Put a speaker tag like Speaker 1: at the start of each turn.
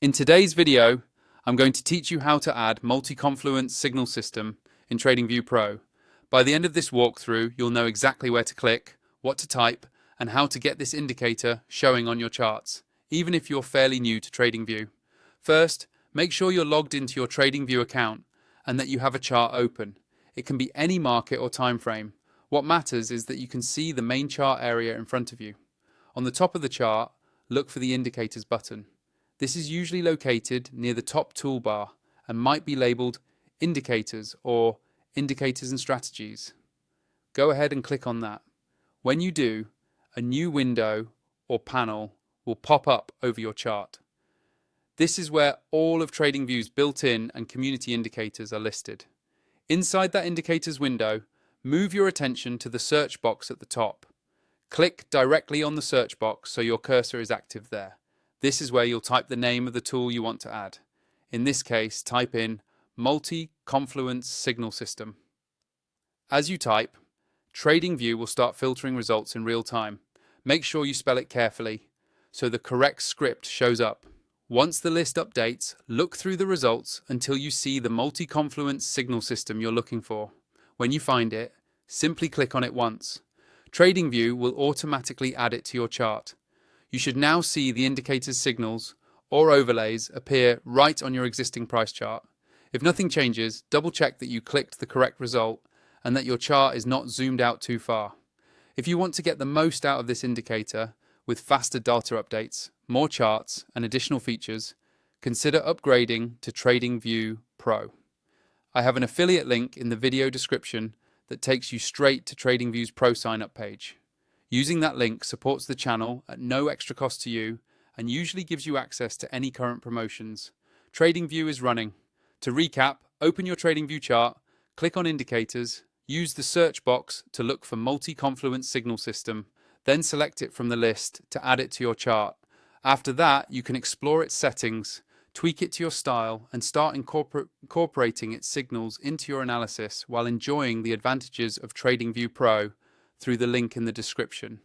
Speaker 1: In today's video, I'm going to teach you how to add Multi Confluence Signal System in TradingView Pro. By the end of this walkthrough, you'll know exactly where to click, what to type, and how to get this indicator showing on your charts, even if you're fairly new to TradingView. First, make sure you're logged into your TradingView account and that you have a chart open. It can be any market or time frame. What matters is that you can see the main chart area in front of you. On the top of the chart, look for the Indicators button. This is usually located near the top toolbar and might be labeled Indicators or Indicators and Strategies. Go ahead and click on that. When you do, a new window or panel will pop up over your chart. This is where all of TradingView's built-in and community indicators are listed. Inside that Indicators window, move your attention to the search box at the top. Click directly on the search box so your cursor is active there. This is where you'll type the name of the tool you want to add. In this case, type in Multi Confluence Signal System. As you type, TradingView will start filtering results in real time. Make sure you spell it carefully so the correct script shows up. Once the list updates, look through the results until you see the Multi Confluence Signal System you're looking for. When you find it, simply click on it once. TradingView will automatically add it to your chart. You should now see the indicator's signals or overlays appear right on your existing price chart. If nothing changes, double check that you clicked the correct result and that your chart is not zoomed out too far. If you want to get the most out of this indicator with faster data updates, more charts and additional features, consider upgrading to TradingView Pro. I have an affiliate link in the video description that takes you straight to TradingView's Pro sign-up page. Using that link supports the channel at no extra cost to you and usually gives you access to any current promotions. TradingView is running. To recap, open your TradingView chart, click on Indicators, use the search box to look for Multi Confluence Signal System, then select it from the list to add it to your chart. After that, you can explore its settings, tweak it to your style, and start incorporating its signals into your analysis while enjoying the advantages of TradingView Pro through the link in the description.